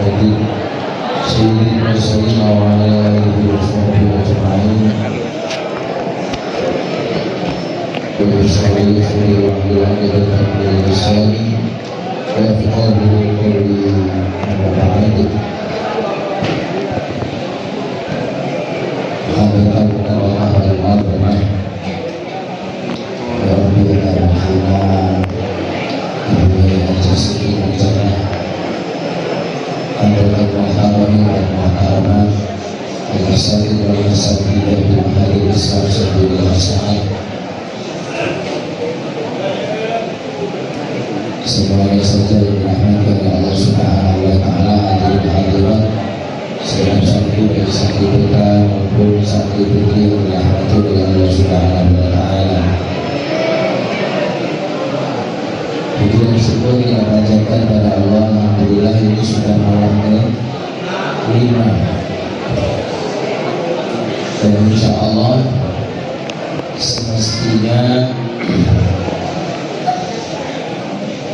الهادي سيد المرسلين وعلى آله وصحبه أجمعين ويسر لي أمري واحلل عقدة من لساني يفقهوا قولي أما بعد حضرتكم الله العظمة يا ربي يا رحمن الجسدين الجنة حضرت المحترمين والمحترمات الأساتذة والأساتذة بمحل الإسلام سبيل الإحسان semuanya saja dirahmati oleh Allah Subhanahu wa Ta'ala. Hadirin hadirat segala sakit baik sakit kita maupun sakit fikir dirahmati oleh Allah Subhanahu wa Ta'ala. Puji dan syukur kita panjatkan pada Allah. Alhamdulillah ini sudah malam ke-5 dan insya Allah semestinya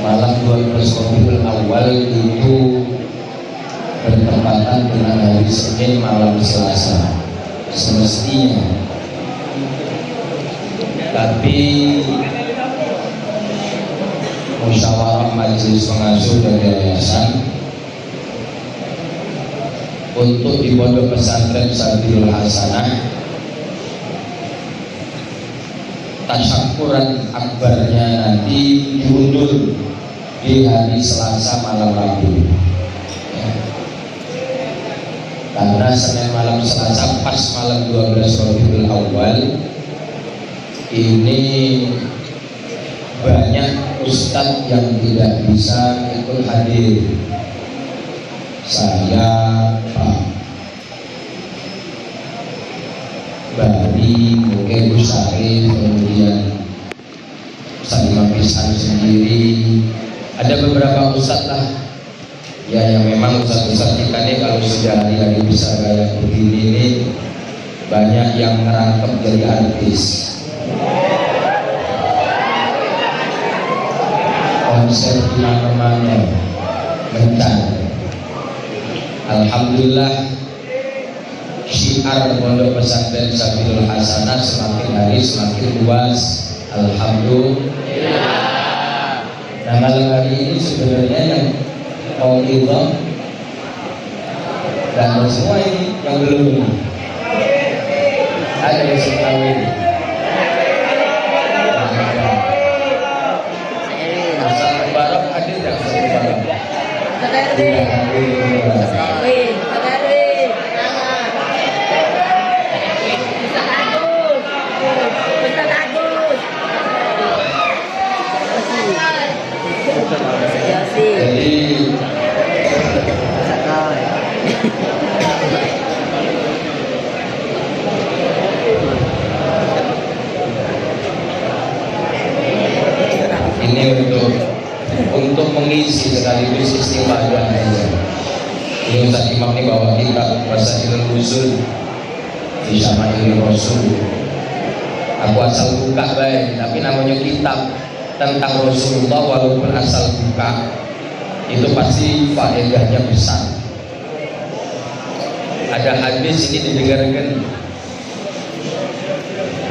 malam 12 Rabiul Awal itu bertepatan dengan hari Senin malam Selasa semestinya, tapi musyawarah majelis pengasuh dan yayasan untuk di Pondok Pesantren Sabilul Hasanah tasyakuran akbarnya nanti diundur di hari Selasa malam Rabu ya. Karena Senin malam Selasa pas malam 12 Rabiul Awal ini banyak ustadz yang tidak bisa ikut hadir. Saya, Pak Bari, mungkin Bu Syarif, kemudian Ustadz Imam Pisan sendiri, ada beberapa ustadz lah ya yang memang ustadz-ustadz kita nih kalau sudah hari-hari bisa kayak begini nih banyak yang merangkap jadi artis. Konser di mana-mana mencan. Alhamdulillah syiar Pondok Pesantren Sabilul Hasanah semakin hari semakin luas. Alhamdulillah. Nah malam hari ini sebenarnya yang mau idham dan semua ini yang belum ada yang tahu ini. Ustaz Mubarak hadir dan Ustaz Mubarak tidak hadir. Jadi ini untuk mengisi sekaligus istiqadah aja. Ini Ustaz Imam ini bawa kitab Rasailul Usul di Syama'il Rasul. Aku asal buka baik, tapi namanya kitab tentang Rasulullah walaupun asal buka itu pasti faedahnya besar. Ada hadis ini didengarkan.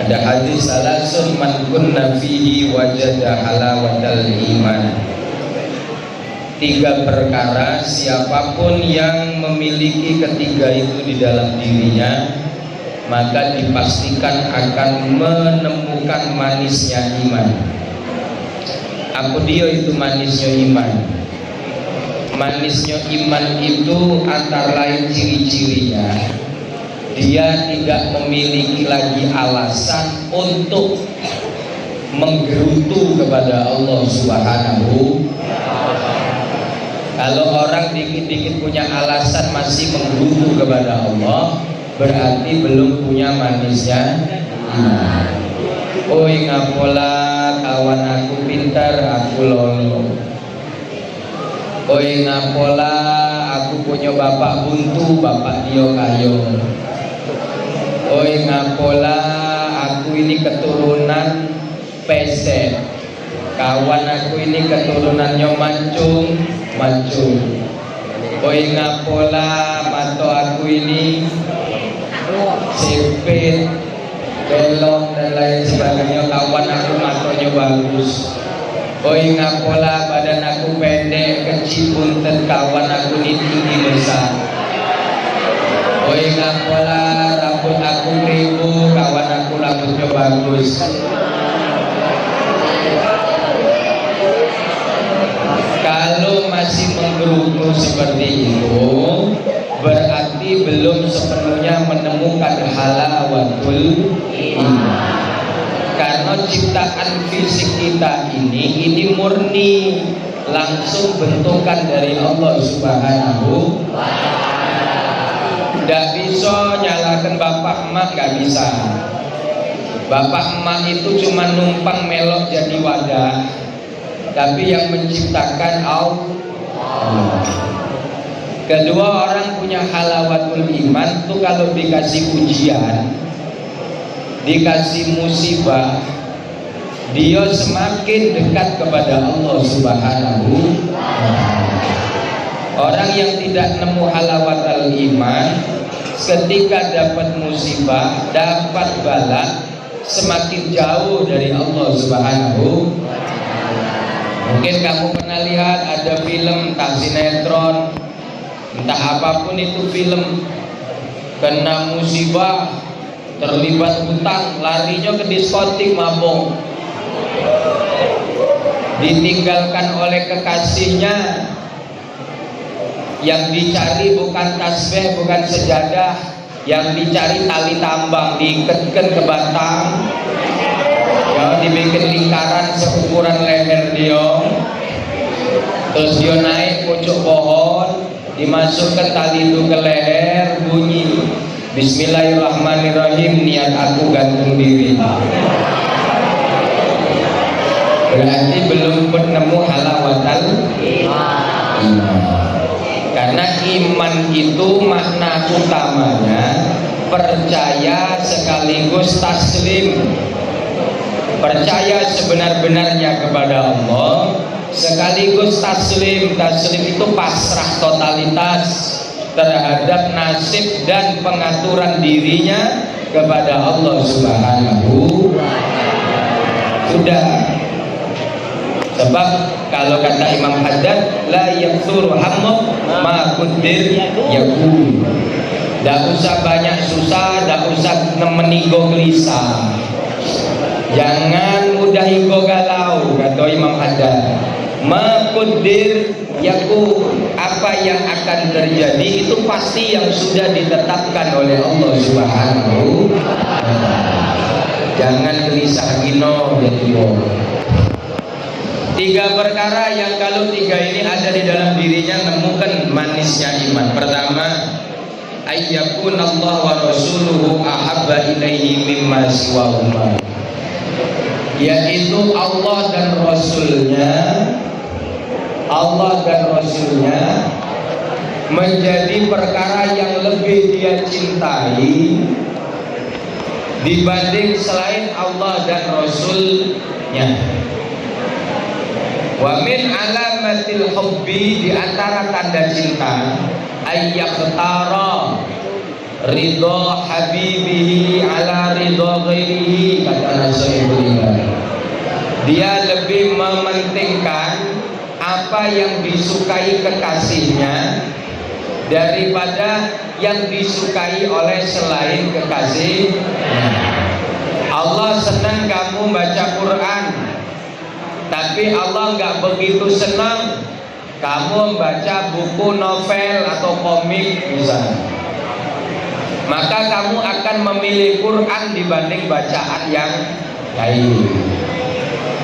Ada hadis salasun man kunna fihi wajada halawatal iman. 3 perkara siapapun yang memiliki ketiga itu di dalam dirinya maka dipastikan akan menemukan manisnya iman. Apa dia itu manisnya iman? Manisnya iman itu antara lain ciri-cirinya dia tidak memiliki lagi alasan untuk menggerutu kepada Allah Subhanahu. Kalau orang dikit-dikit punya alasan masih menggerutu kepada Allah, berarti belum punya manisnya iman. Oi ngapola kawan aku pintar, aku lolo. Oi ngapola aku punya bapak buntu, bapak dia kayo. Oi ngapola aku ini keturunan pesek. Kawan aku ini keturunannya mancung. Oi ngapola mato aku ini sempit, belok dan lain sebagainya. Kawan aku matonya bagus. Oi ngapola badan aku pendek, kecil punten, kawan aku ini tinggi besar. Oi ngapola rambut aku ribu, kawan aku rambutnya bagus. Kalau masih menggerutu seperti itu, berarti belum sepenuhnya menemukan halawatul iman. Karena ciptaan fisik kita ini murni langsung bentukan dari Allah Subhanahu wa Ta'ala. Tidak bisa nyalakan bapak emak, nggak bisa. Bapak emak itu cuma numpang melok jadi wadah, tapi yang menciptakan Allah. Kedua, orang punya halawatul iman tuh kalau dikasih ujian, dikasih musibah, dia semakin dekat kepada Allah Subhanahu wa Ta'ala. Orang yang tidak nemu halawatul iman, ketika dapat musibah, dapat bala, semakin jauh dari Allah Subhanahu wa Ta'ala. Mungkin kamu pernah lihat ada film, entah sinetron, entah apapun itu film, kena musibah, terlibat hutang, larinya ke diskotik mabok, ditinggalkan oleh kekasihnya. Yang dicari bukan tasbih, bukan sejadah, yang dicari tali tambang, diikatkan ke batang, ya, dibikin lingkaran seukuran leher dia, terus dia naik pucuk pohon, dimasukkan tali itu ke leher, bunyi Bismillahirrahmanirrahim, niat aku gantung diri. Berarti belum menemu halawatul iman. Karena iman itu makna utamanya percaya sekaligus taslim. Percaya sebenar-benarnya kepada Allah sekaligus taslim. Taslim itu pasrah totalitas terhadap nasib dan pengaturan dirinya kepada Allah Subhanahu wa Ta'ala. Sudah. Sebab kalau kata Imam Haddad, la yaksuru hammu ma quddir yakun. Tidak usah banyak susah, tidak usah menigo gelisah. Jangan mudah igo galau, kata Imam Haddad. Ma quddir yakun, apa yang akan terjadi itu pasti yang sudah ditetapkan oleh Allah Subhanahu wa Ta'ala. Jangan gelisah gino jadi tiga perkara yang kalau tiga ini ada di dalam dirinya nemukan manisnya iman. Pertama, ayyakun Allah wa rasuluhu ahabba ilaihi mimma siwahuma, yaitu Allah dan Rasulnya menjadi perkara yang lebih dia cintai dibanding selain Allah dan Rasulnya. Wa min alamatil hubbi, di antara tanda cinta, ayyakhtara ridha habibihi ala ridha ghairihi, kata Rasulullah. Dia lebih mementingkan apa yang disukai kekasihnya daripada yang disukai oleh selain kekasihnya. Allah senang kamu baca Quran, tapi Allah nggak begitu senang kamu membaca buku novel atau komik misalnya. Maka kamu akan memilih Quran dibanding bacaan yang lain.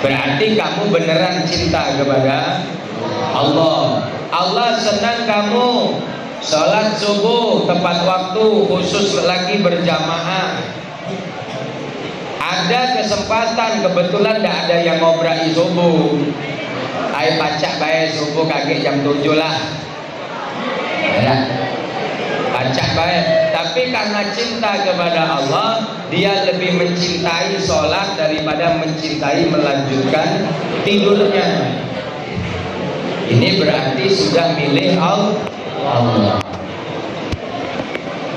Berarti kamu beneran cinta kepada Allah. Allah senang kamu sholat subuh tepat waktu, khusus lagi berjamaah. Ada kesempatan kebetulan tidak ada yang ngobrai subuh, ayo baca baik subuh kaget jam 7 lah ya, baca baik. Tapi karena cinta kepada Allah, dia lebih mencintai sholat daripada mencintai melanjutkan tidurnya. Ini berarti sudah milih Allah. Allah.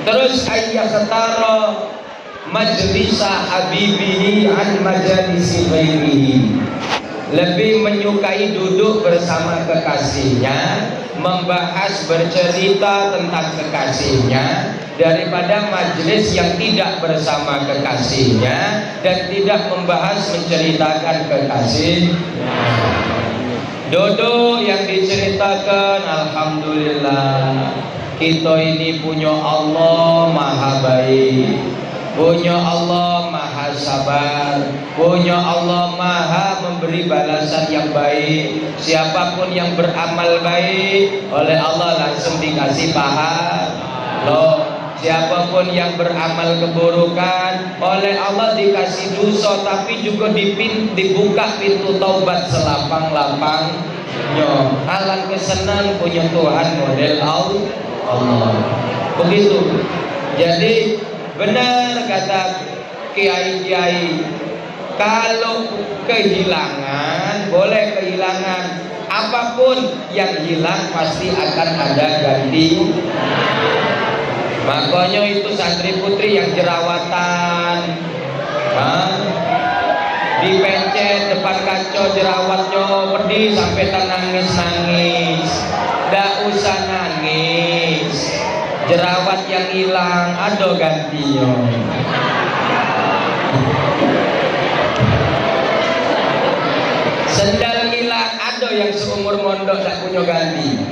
Terus ayyakhtara majlisa habibihi an majalisi ghairihi, lebih menyukai duduk bersama kekasihnya, membahas bercerita tentang kekasihnya daripada majelis yang tidak bersama kekasihnya dan tidak membahas menceritakan kekasihnya. Duduk yang diceritakan, alhamdulillah kita ini punya Allah maha baik, punya Allah maha sabar, punya Allah maha memberi balasan yang baik. Siapapun yang beramal baik oleh Allah langsung dikasih pahala. Siapapun yang beramal keburukan oleh Allah dikasih dosa, tapi juga dibuka pintu taubat selapang-lapangnya. Alangkah senang punya Tuhan model Allah. Begitu. Jadi benar kata kiai-kiai, kalau kehilangan boleh kehilangan, apapun yang hilang pasti akan ada ganti. Makanya itu santri putri yang jerawatan, dipencet depan kaca jerawatnya pedih sampai nangis-nangis. Nggak usah nangis, jerawat yang hilang ada gantinya. Sendal hilang ada yang seumur mondok tak punya ganti.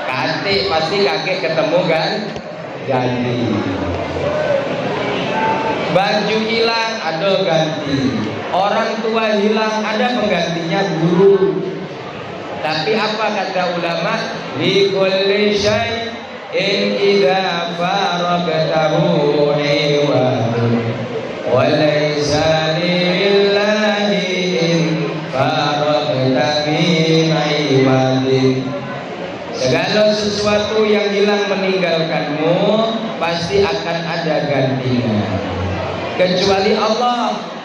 Katik pasti kakek ketemu kan ganti. Baju hilang ada ganti. Orang tua hilang ada penggantinya guru. Tapi apa kata ulama? Li kulli syai'in idza faraqtahu iwadun wa laysa lillahi in faraqta min iwadin. Segala sesuatu yang hilang meninggalkanmu pasti akan ada gantinya, kecuali Allah.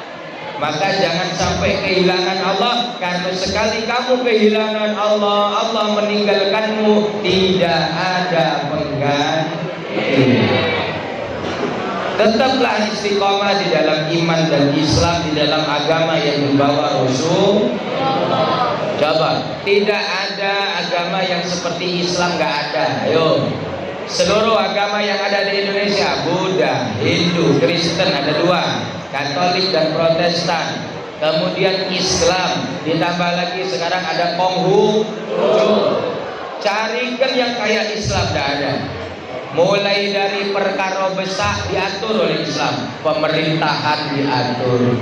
Maka jangan sampai kehilangan Allah, karena sekali kamu kehilangan Allah, Allah meninggalkanmu, tidak ada pengganti. Tetaplah istiqomah di dalam iman dan Islam, di dalam agama yang membawa Rasul. Coba, tidak ada agama yang seperti Islam, nggak ada. Ayo, seluruh agama yang ada di Indonesia, Buddha, Hindu, Kristen ada dua, Katolik dan Protestan. Kemudian Islam, ditambah lagi sekarang ada Konghucu. Carikan yang kayak Islam, tidak ada. Mulai dari perkara besar diatur oleh Islam, pemerintahan diatur,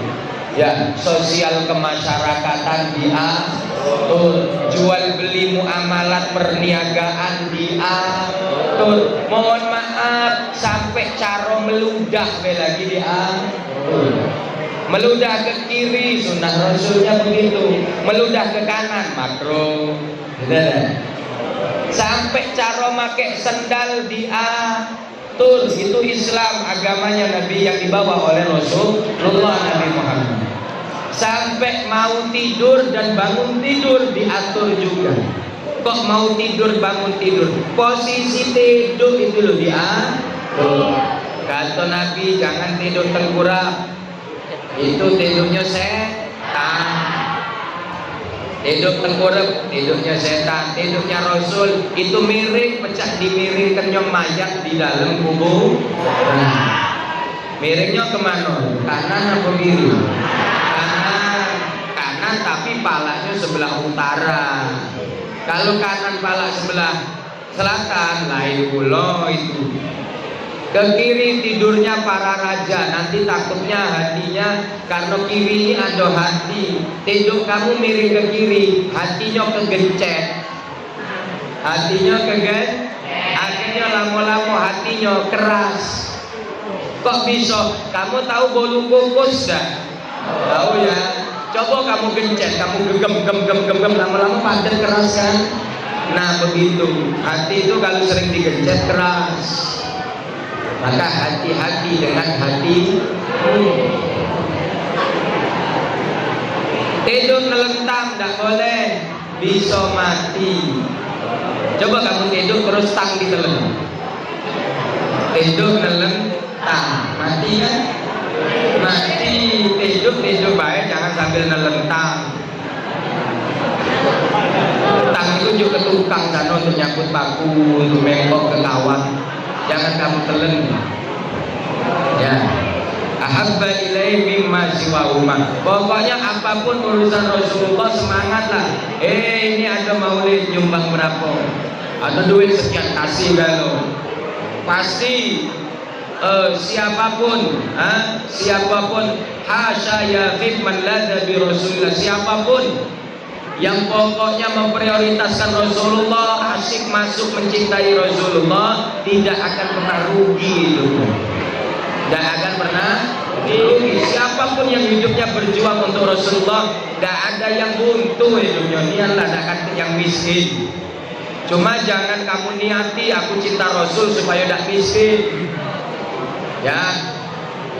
ya, sosial kemasyarakatan diatur, jual beli muamalat perniagaan diatur. Mohon maaf, sampai cara meludah lagi diatur. Meludah ke kiri sunnah Rasulnya begitu, meludah ke kanan makruh. Sampai cara pakai sendal diatur. Itu Islam, agamanya Nabi yang dibawa oleh Rasulullah Nabi Muhammad. Sampai mau tidur dan bangun tidur diatur juga. Kok mau tidur bangun tidur, posisi tidur itu loh diatur. Kata Nabi jangan tidur tengkurap, itu tidurnya setan. Tidur tengkurap, tidurnya setan. Tidurnya Rasul itu miring, pecah dimiringkan yang mayat di dalam kubur. Miringnya kemana? Kanan apa kiri? Kanan, tapi palanya sebelah utara. Kalau kanan pala sebelah selatan, lain pula itu. Ke kiri tidurnya para raja, nanti takutnya hatinya, karena kiri ini ada hati. Tidur kamu miring ke kiri, hatinya kegencet. Hatinya kegencet, akhirnya lama-lama hatinya keras. Kok bisa? Kamu tahu bolu kukus dah? Tahu ya? Coba kamu gencet, kamu gem, lama-lama padat keras kan? Nah begitu, hati itu kalau sering digencet keras. Maka hati-hati dengan hati. Tidur melentang tidak boleh, bisa mati. Coba kamu tidur terus terus tang ditelen. Teduk nelen tang, mati kan? Mati, teduk baik, jangan sambil nelen tang. Tang itu juga ke tukang sana untuk nyangkut paku, untuk mengkok ke kawan. Jangan kamu telen. Ya. Ahabba ilai mimma siwahuma. Pokoknya apapun urusan Rasulullah semangatlah. Ini ada maulid nyumbang berapa? Ada duit sekian kasih kalau. Pasti siapapun hasya yaqib man ladza bi Rasulillah, siapapun yang pokoknya memprioritaskan Rasulullah, asyik masuk mencintai Rasulullah, tidak akan pernah rugi hidupnya. Tidak akan pernah rugi. Siapapun yang hidupnya berjuang untuk Rasulullah, tidak ada yang buntu hidupnya. Niatlah tidak akan yang miskin. Cuma jangan kamu niati aku cinta Rasul supaya tidak miskin. Ya,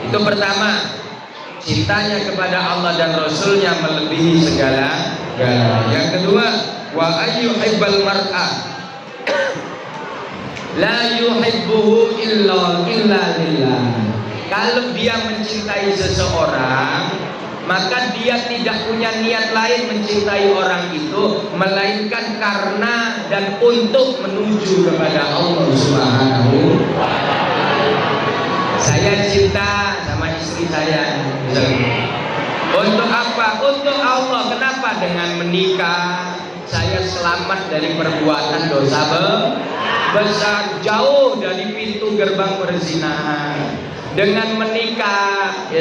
itu pertama, cintanya kepada Allah dan Rasulnya melebihi segala. Yang kedua, wa ayyuhibbal mar'a la yuhibbuhu illa lillah. Kalau dia mencintai seseorang, maka dia tidak punya niat lain mencintai orang itu melainkan karena dan untuk menuju kepada Allah Subhanahu wa taala. Saya cinta sama istri saya, untuk apa? Untuk Allah. Kenapa? Dengan menikah saya selamat dari perbuatan dosa besar, jauh dari pintu gerbang perzinahan. Dengan menikah,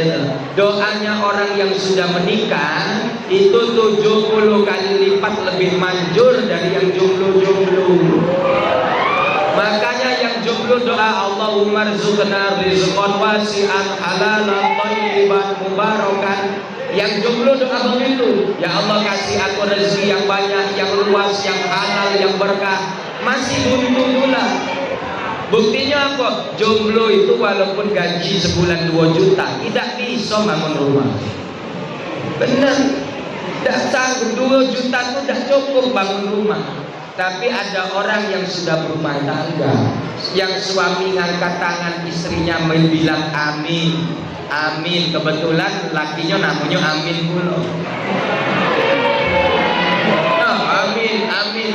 doanya orang yang sudah menikah itu 70 kali lipat lebih manjur dari yang jomblo-jomblo. Makanya yang jomblo doa Allahumma rzuqna rizqan wasi'an halalan thayyiban mubarakan. Yang jomblo doa begitu, ya Allah kasih aku rezeki yang banyak, yang luas, yang halal, yang berkah. Masih buntu pula. Buktinya apa? Jomblo itu walaupun gaji sebulan 2 juta tidak bisa bangun rumah. Benar, tidak sanggup. 2 juta itu tidak cukup bangun rumah. Tapi ada orang yang sudah berumah tangga, yang suami ngangkat tangan istrinya bilang amin, amin. Kebetulan lakinya namanya Amin pula. Amin, amin.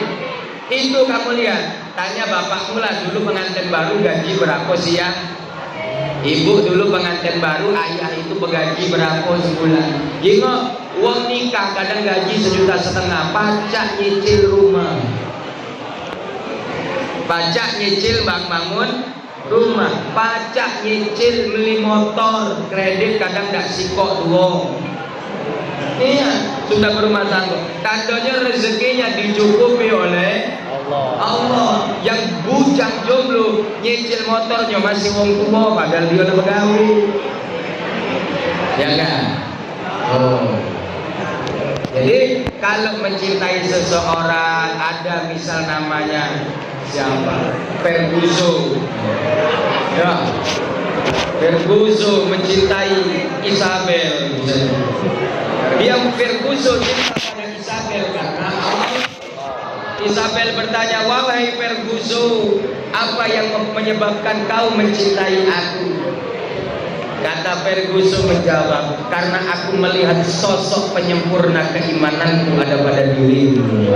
Itu kamu lihat, tanya bapakmu lah dulu pengantin baru gaji berapa sih ya? Ibu dulu pengantin baru, ayah itu bergaji berapa sebulan? Jengok, uang nikah kadang gaji 1,5 juta, pajak nyicil rumah, pajak nyicil bangun rumah, pajak nyicil beli motor, kredit kadang gak sikok dua. Iya, sudah berumah tangga. Tandanya rezekinya dicukupi oleh Allah. Yang bujang jomblo nyicil motornya masih wong tua padahal dia udah begawi. Ya kan? Jadi kalau mencintai seseorang, ada misal namanya siapa? Ferguson. Ya. Ferguson mencintai Isabel. Dia Ferguson cinta pada Isabel karena Isabel bertanya, wahai Ferguson, apa yang menyebabkan kau mencintai aku? Kata Ferguson menjawab, karena aku melihat sosok penyempurna keimananku ada pada dirimu.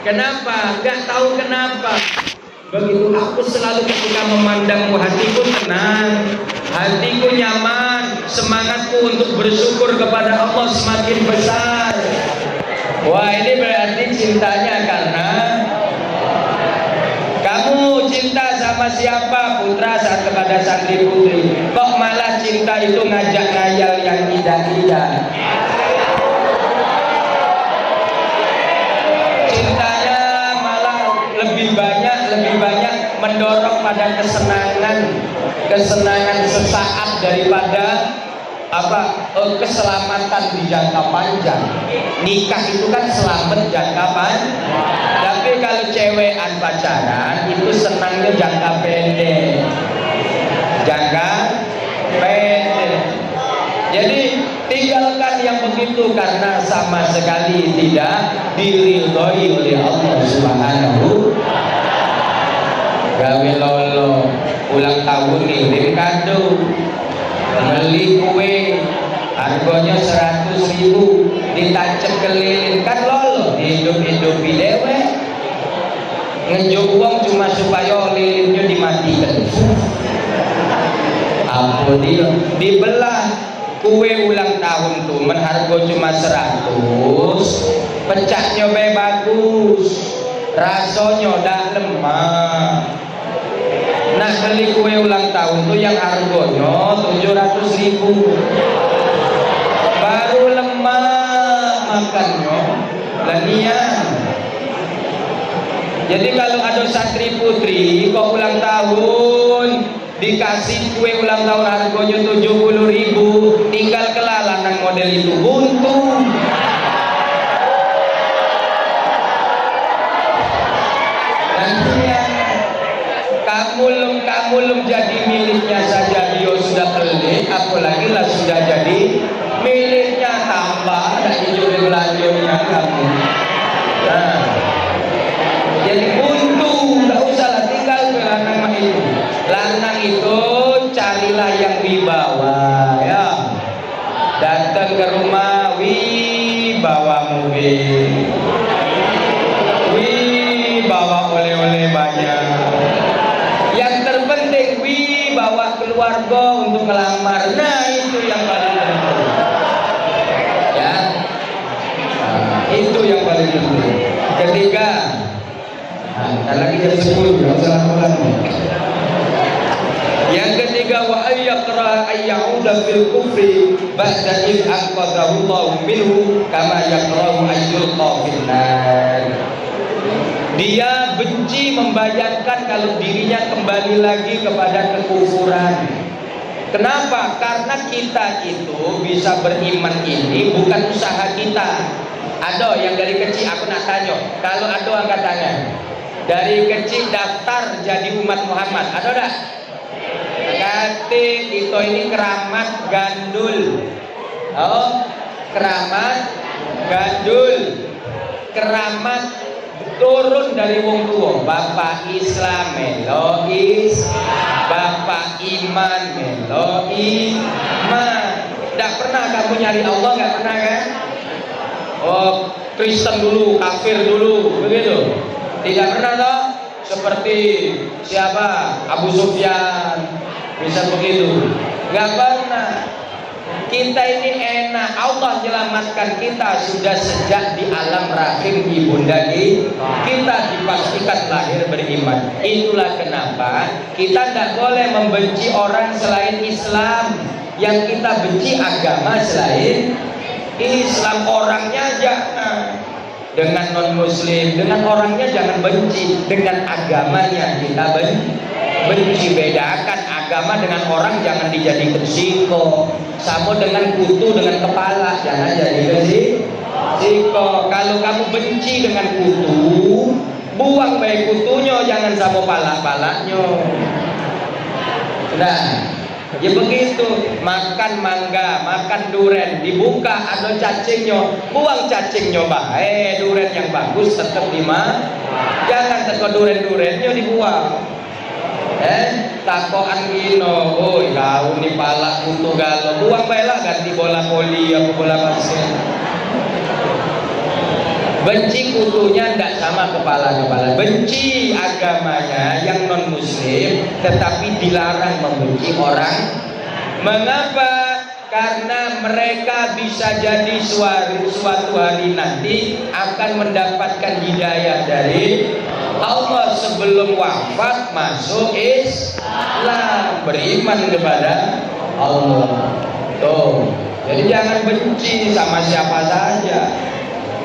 Kenapa? Gak tahu kenapa. Begitu aku selalu ketika memandangmu, hatiku tenang, hatiku nyaman, semangatku untuk bersyukur kepada Allah semakin besar. Wah, ini berarti cintanya karena kamu cinta sama siapa? Putra saat kepada santri putri. Kok malah cinta itu ngajak ngayal yang indah-indah? Cintanya malah lebih banyak mendorong pada kesenangan sesaat daripada keselamatan di jangka panjang. Nikah itu kan selamat jangka panjang. Tapi kalau cewekan pacaran itu senangnya jangka pendek. Jangka pendek. Jadi tinggalkan alasan yang begitu? Karena sama sekali tidak diridhoi oleh Allah Subhanahu. Gawe lolo ulang tahun ngirim kado, beli kue harganya 100.000 ditacep kelilin, kan lolo hidup-hidupi dewe ngejuk uang cuma supaya lilinnya dimatikan. Apa dia dibelah kue ulang tahun tuh menharga cuma 100, pecahnya bagus, rasanya dah lemah. Nah beli kue ulang tahun tuh yang harganya 700.000 baru lemah makannya lanian. Jadi kalau ada santri putri kok ulang tahun dikasih kue ulang tahun harganya 70.000, tinggal kelalanan model itu buntu. Kamu jadi miliknya saja dia sudah pelik, apalagi lah sudah jadi miliknya, tambah ada hijau lanjutnya kamu. Nah, jadi buntu, nggak usah lah tinggal ke lanang itu. Lanang itu carilah yang wibawa ya. Datang ke rumah, bawa mobil, bawa oleh-oleh banyak. Yang terpenting bawa keluarga untuk melamar. Nah itu yang paling penting ya. Nah, itu yang paling penting. Ketiga, lagi jam 10 ya, yang ketiga, wa ayyakra ayyauda fil kufri ba'da id anqadhahu Allahu minhu kama yakrahu ayyulqa fil nar. Dia benci membayangkan kalau dirinya kembali lagi kepada kekufuran. Kenapa? Karena kita itu bisa beriman ini bukan usaha kita. Ada yang dari kecil, aku nak tanya, kalau ada angkat tangan, dari kecil daftar jadi umat Muhammad, ada tak? Kata itu ini keramat gandul. Oh, keramat gandul, keramat turun dari wong tua. Bapak Islam melois, bapak iman melois. Tidak pernah kamu nyari Allah, nggak pernah kan? Oh, Kristen dulu, kafir dulu, begitu? Tidak pernah toh? Seperti siapa? Abu Sufyan, bisa begitu? Nggak pernah. Kita ini enak, Allah menyelamatkan kita sudah sejak di alam rahim ibunda kita dipastikan lahir beriman. Itulah kenapa kita tidak boleh membenci orang selain Islam. Yang kita benci agama selain Islam. Orangnya jangan, dengan non muslim, dengan orangnya jangan benci, dengan agamanya kita benci. Bedakan agama dengan orang, jangan dijadikan siko. Sama dengan kutu dengan kepala, jangan jadikan siko. Kalau kamu benci dengan kutu, buang baik kutunya, jangan sama pala-palanya. Nah, ya begitu. Makan mangga, makan duren, dibuka ada cacingnya, buang cacingnya baik. Duren yang bagus tetap dimakan, jangan teko duren-durennya dibuang. Takoan gino, oi kau ni palak kutu galo, buang baiklah, ganti bola voli atau bola basket. Benci kutunya tidak sama kepala-kepala. Benci agamanya yang non muslim, tetapi dilarang membenci orang. Mengapa? Karena mereka bisa jadi suatu hari nanti akan mendapatkan hidayah dari Allah sebelum wafat, masuk Islam, beriman kepada Allah. Tuh, jadi jangan benci sama siapa saja.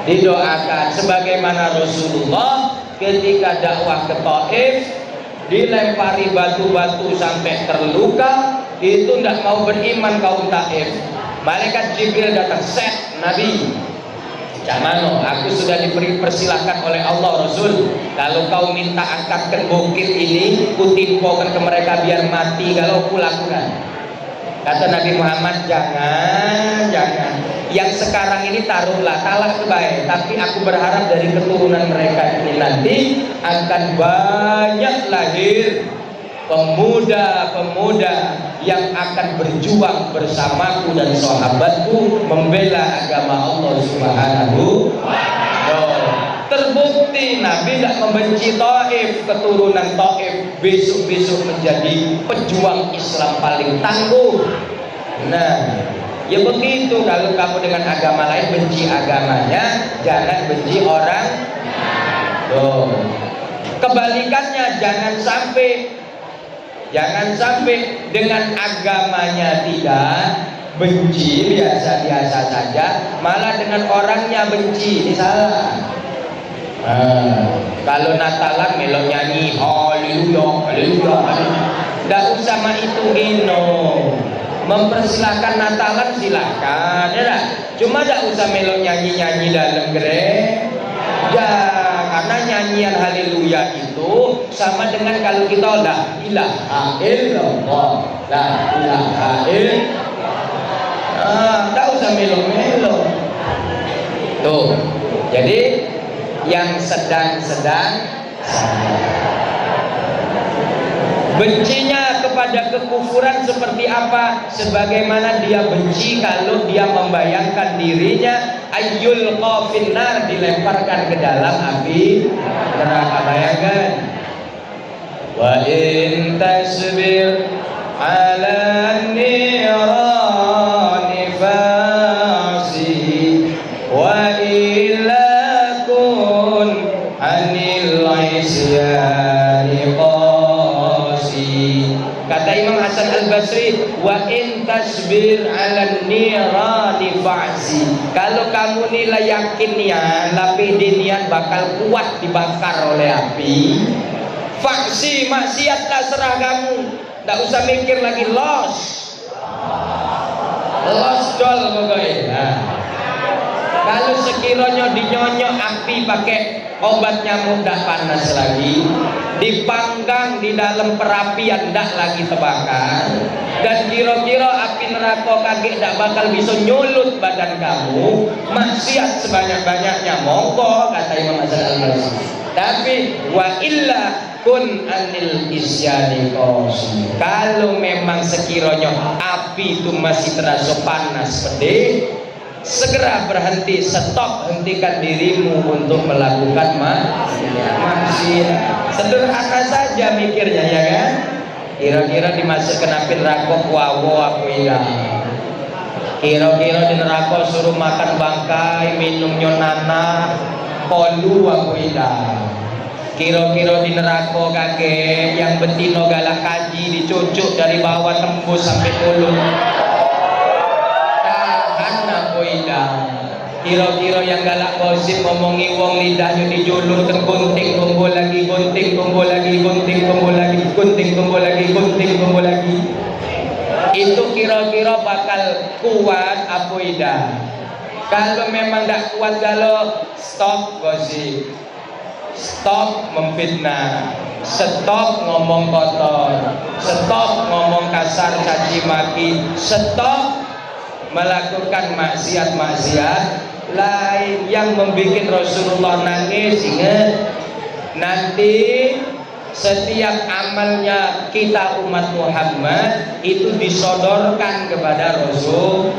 Didoakan sebagaimana Rasulullah ketika dakwah ke Taif dilempari batu-batu sampai terluka, itu tidak mau beriman kaum Taif. Malaikat Jibril datang, set Nabi, Camano, aku sudah dipersilahkan oleh Allah Rasul, kalau kau minta angkatkan bukit ini, kutimpokan ke mereka biar mati, kalau aku lakukan. Kata Nabi Muhammad, jangan. Yang sekarang ini taruhlah kalah kebaik, tapi aku berharap dari keturunan mereka ini nanti akan banyak lahir pemuda-pemuda yang akan berjuang bersamaku dan sahabatku membela agama Allah Subhanahu wa ta'ala. Terbukti Nabi tidak membenci Taif, keturunan Taif besok-besok menjadi pejuang Islam paling tangguh. Nah, ya begitu, kalau kamu dengan agama lain benci agamanya, jangan benci orang. Kebalikannya, jangan sampai dengan agamanya tidak benci, biasa-biasa saja, malah dengan orangnya benci. Ini salah. Kalau Natalan melok nyanyi haleluya, haleluya, tidak usah mah itu mempersilahkan Natalan silahkan, ya. Cuma tidak usah melok nyanyi dalam gereja, karena nyanyian haleluya itu sama dengan kalau kita la ilaha illallah, la ilaha illallah, tidak usah melok. Tuh, jadi yang sedang-sedang bencinya kepada kekufuran seperti apa? Sebagaimana dia benci kalau dia membayangkan dirinya ayyul qafinnar, dilemparkan ke dalam api neraka. Bayangkan, wa in tasbir ala nirani fasi wa illa kun anil isyani qasi. Kata Imam Hasan Al-Basri, wa in tasbir ala nirani fa'si, kalau kamu nilai yakin nian, lapidin nian bakal kuat dibakar oleh api, fa'si, maksiatlah serah kamu, tak usah mikir lagi, los dol pokoknya. Nah, kalau sekiranya dinyonyok api pakai obat nyamuk tidak panas lagi, dipanggang di dalam perapian tidak lagi terbakar, dan kira-kira api neraka kaget tidak bakal bisa nyulut badan kamu, maksiat sebanyak-banyaknya monggo, kata Imam Hasan Al-Basri. Tapi wa illa kun anil isyani qasi, kalau memang sekiranya api itu masih terasa panas pedih, segera berhenti, stop, hentikan dirimu untuk melakukan maksiat. Sederhana saja mikirnya, ya kan? Kira-kira dimasukkan api neraka wawo aku ya. Kira-kira di neraka suruh makan bangkai, minum nyonana, polu aku ya. Kira-kira di neraka kakek yang betino galak kaji dicucuk dari bawah tembus sampai mulut. Kira-kira yang galak gosip ngomongi wong lidahnya dijulur tergunting tombol lagi, gunting tombol lagi, gunting tombol lagi, gunting tombol lagi, gunting tombol lagi, itu kira-kira bakal kuat apa tidak? Kalau memang tidak kuat, kalau stop gosip, stop memfitnah, stop ngomong kotor, stop ngomong kasar caci maki, stop melakukan maksiat-maksiat lain yang membuat Rasulullah nangis. Ingat, nanti setiap amalnya kita umat Muhammad itu disodorkan kepada Rasulullah.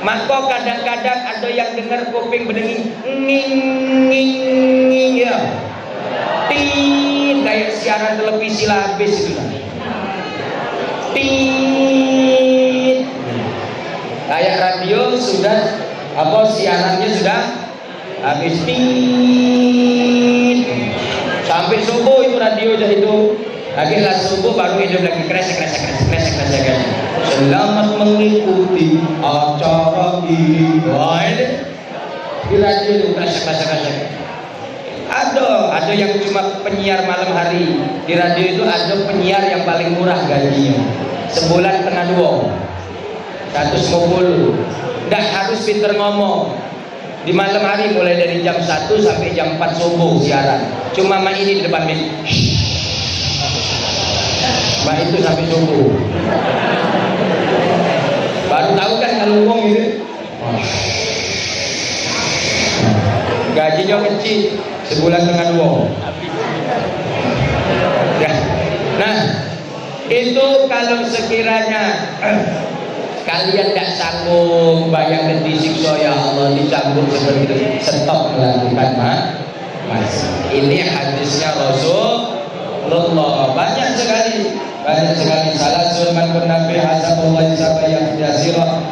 Maka kadang-kadang ada yang dengar kuping berdenging nging ya, tin, kayak siaran televisi lah habis itu lah, tin, kayak radio sudah apa siarannya sudah habis, tin, sampai subuh itu radio aja itu. Lagi lah subuh baru hidup lagi, kresek. Selamat mengikuti acara ini. Wah, ini di radio itu kresek. Ada yang cuma penyiar malam hari. Di radio itu ada penyiar yang paling murah gajinya, sebulan tengah 150. Nggak harus pinter ngomong. Di malam hari mulai dari jam 1 sampai jam 4 subuh siaran. Cuma main ini di depan mic. Mbak itu sampai subuh. Baru tahu kan kalau ngomong gitu. Gajinya kecil, sebulan dengan uang. Ya. Nah, itu kalau sekiranya kalian tidak sanggup bayangkan disiksa ya Allah, dicambuk seperti itu, stop melakukan mas. Ini hadisnya Rasulullah. Banyak sekali salah sulman Nabi hasabullah siapa yang jasirah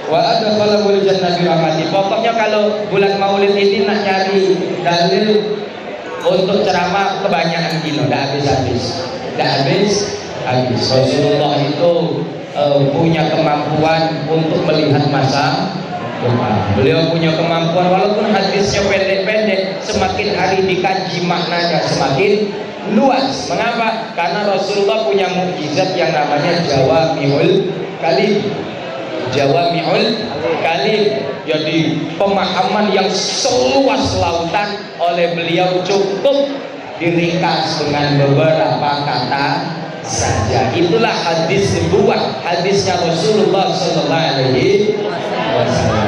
wa adkhalahul jannah bi rahmati. Pokoknya kalau bulan Maulid ini nak nyari dalil untuk ceramah kebanyakan kilo, tidak habis. Rasulullah itu punya kemampuan untuk melihat masa depan. Beliau punya kemampuan, walaupun hadisnya pendek-pendek, semakin hari dikaji maknanya semakin luas. Mengapa? Karena Rasulullah punya mukjizat yang namanya Jawami'ul Kalim. Jadi pemahaman yang seluas lautan oleh beliau cukup diringkas dengan beberapa kata saja. Itulah hadis nubuwah, hadisnya Rasulullah sallallahu alaihi wasallam.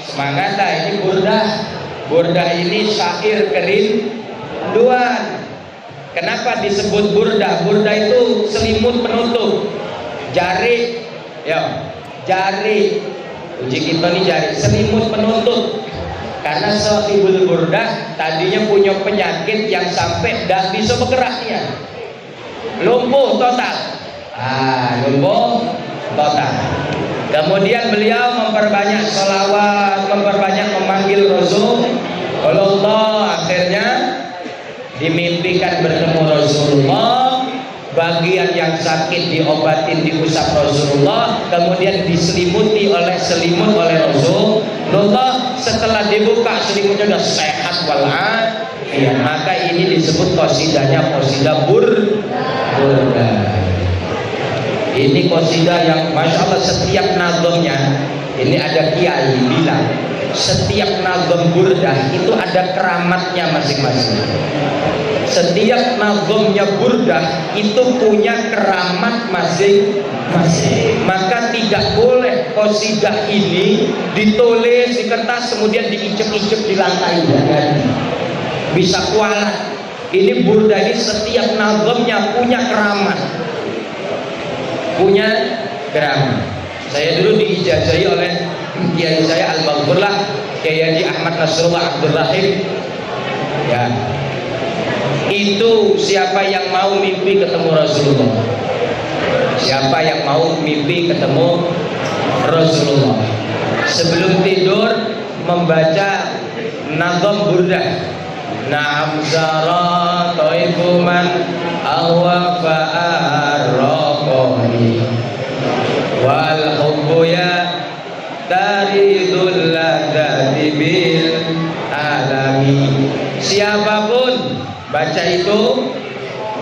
Semangat ini burdah ini syair kerinduan. Kenapa disebut burdah? Burdah itu selimut penutup, jari, uji kita nih jari, selimut penutup. Karena sahibul burdah tadinya punya penyakit yang sampai tidak bisa bergeraknya, lumpuh total. Kemudian beliau memperbanyak sholawat, memperbanyak memanggil Rasulullah. Akhirnya dimimpikan bertemu Rasulullah. Bagian yang sakit diobatin, diusap Rasulullah, kemudian diselimuti oleh selimut oleh Rasulullah. Setelah dibuka selimutnya sudah sehat walafiat. Maka ini disebut qasidahnya qasidah burdah. Ini qasidah yang masya Allah setiap nazamnya, ini ada kiai bilang setiap nazam burdah itu ada keramatnya masing-masing. Setiap nazamnya burdah itu punya keramat masing-masing. Maka tidak boleh qasidah ini ditulis di kertas kemudian diicek-icek di lantai, bisa kualat. Ini burdah ini setiap nazamnya punya keramat. Saya dulu diijazahi oleh kiai saya Al-Maghfurlah, Kiai Haji Ahmad Nasrullah Abdul Rahim. Ya. Itu siapa yang mau mimpi ketemu Rasulullah? Siapa yang mau mimpi ketemu Rasulullah? Sebelum tidur membaca nazam burdah. Na'am zara taifu man ahwa fa'arraqani wal hubbu ya taridul ladati bil alami. Siapapun baca itu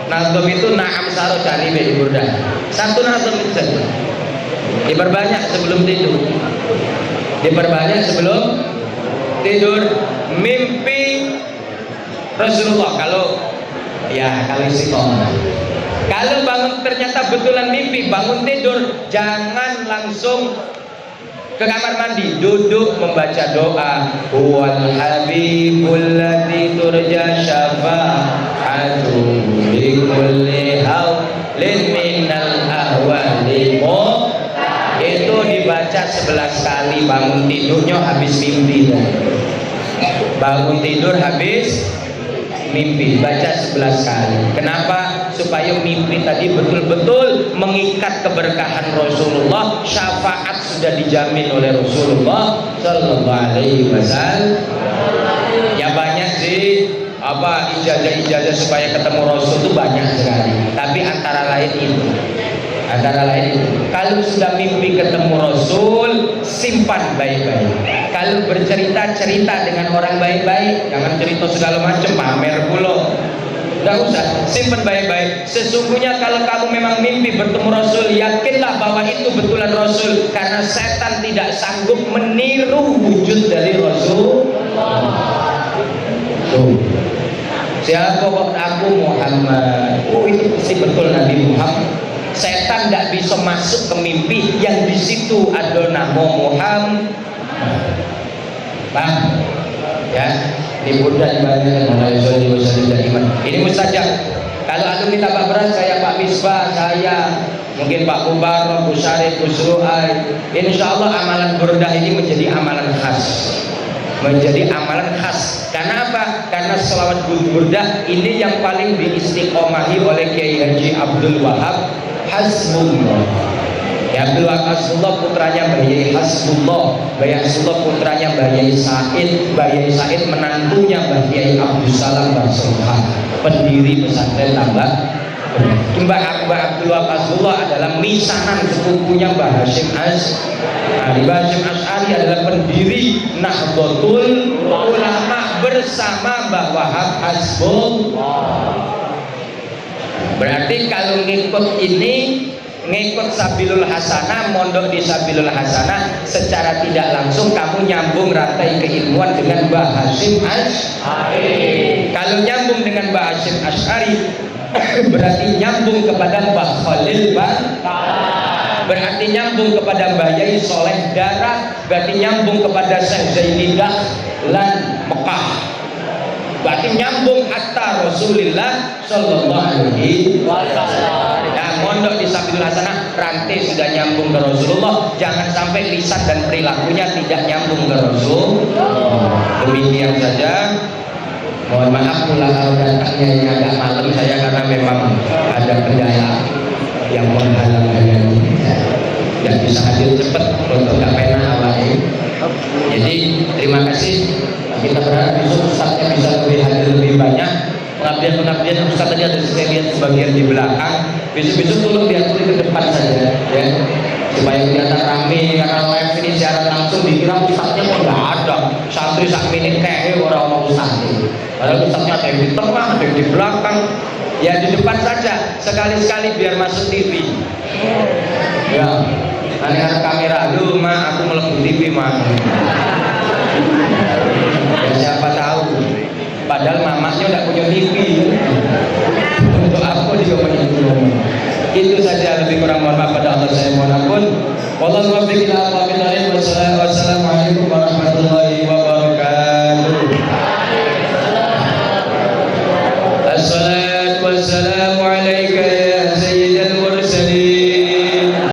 nazam itu na'am zara cari di burdah. Satu nazam saja. Diperbanyak sebelum tidur. Mimpi Rasulullah kalau istiqomah. Kalau bangun ternyata betulan mimpi, bangun tidur, jangan langsung ke kamar mandi, duduk membaca doa. Wal habibul ladzi turja syafa'atu li kulli haulin minal ahwali. Itu dibaca 11 kali. Bangun tidurnya habis mimpi. Bangun tidur habis mimpi, baca 11 kali. Kenapa? Supaya mimpi tadi betul-betul mengikat keberkahan Rasulullah. Syafaat sudah dijamin oleh Rasulullah sallallahu alaihi wasallam. Ya banyak sih ijazah supaya ketemu Rasul itu banyak sekali. Tapi antara lain itu kalau sudah mimpi ketemu Rasul, simpan baik-baik. Kalau bercerita dengan orang baik-baik, jangan cerita segala macam, pamer pula. Tidak usah, simpan baik-baik. Sesungguhnya kalau kamu memang mimpi bertemu Rasul, yakinlah bahwa itu betulan Rasul, karena setan tidak sanggup meniru wujud dari Rasul. Siapa kok aku Muhammad? Oh itu pasti betul Nabi Muhammad. Setan tidak bisa masuk ke mimpi yang di situ ada nama Muhammad. Paham? Ya, di bulan ini mustajab. Kalau anu minta Pak Beras, saya Pak Misbah, saya mungkin Pak Kubar, Bu Syarif, Bu Suruai. Insya Allah amalan burdah ini menjadi amalan khas. Menjadi amalan khas. Karena apa? Karena selawat burdah ini yang paling diistiqomahi oleh Kiai Haji Abdul Wahab Hasbullah. Ya, Abdul Wahab Hasbullah putranya Mbah Yai Hasbullah, Mbah Yai Hasbullah putranya Mbah Yai Said, Mbah Yai Said menantunya Mbah Yai Abdul Salam Barsohan, pendiri pesantren Tambak. Mbah Abdul Wahab Hasbullah adalah misanan sepupunya Mbah Hashim Ash'ari. Mbah Hashim Ash'ari adalah pendiri Nahdlatul Ulama bersama Mbah Wahab Hasbullah. Berarti kalau ngikut ini, ngikut Sabilul Hasanah, mondok di Sabilul Hasanah, secara tidak langsung kamu nyambung rantai keilmuan dengan Mbah Hashim Ash'ari. Kalau nyambung dengan Mbah Hashim Ash'ari, berarti nyambung kepada Mbah Khalil Bantala, berarti nyambung kepada Mbah Yai Soleh Darah, berarti nyambung kepada Syekh Zaini Dahlan Mekah, berarti nyambung hatta Rasulullah Sallallahu Alaihi Wasallam. Nah, mondok di Sabilul Hasanah rantai sudah nyambung ke Rasulullah, jangan sampai lisan dan perilakunya tidak nyambung ke Rasulullah. Demikian saja. Mohon maaf pula datangnya ini agak malam saya karena memang ada kendala yang menghalang-halangi. Tidak bisa hadir cepat untuk gak pena awalnya. Jadi terima kasih. Kita berharap besok Ustaznya bisa lebih hadir lebih banyak. Pengabdian Ustaz tadi ada saya lihat sebagian di belakang. Besok-besok tolong diatur ke depan saja, ya, supaya kelihatan ramai. Karena live ini siaran langsung dikira Ustaznya kok nggak ada. Santri sak menit kayak orang mau Ustaznya. Padahal Ustaznya ada yang di tengah, ada yang di belakang. Ya di depan saja. Sekali-sekali biar masuk TV. Ya, nanti ada kamera. Aduh, Ma, aku melebihi TV, Ma. Ya, siapa tahu. Padahal mamanya udah punya TV. Untuk aku dia punya TV. Itu saja, lebih kurang mohon maaf pada Allah, saya mohon ampun. Wassalamualaikum warahmatullahi wabarakatuh.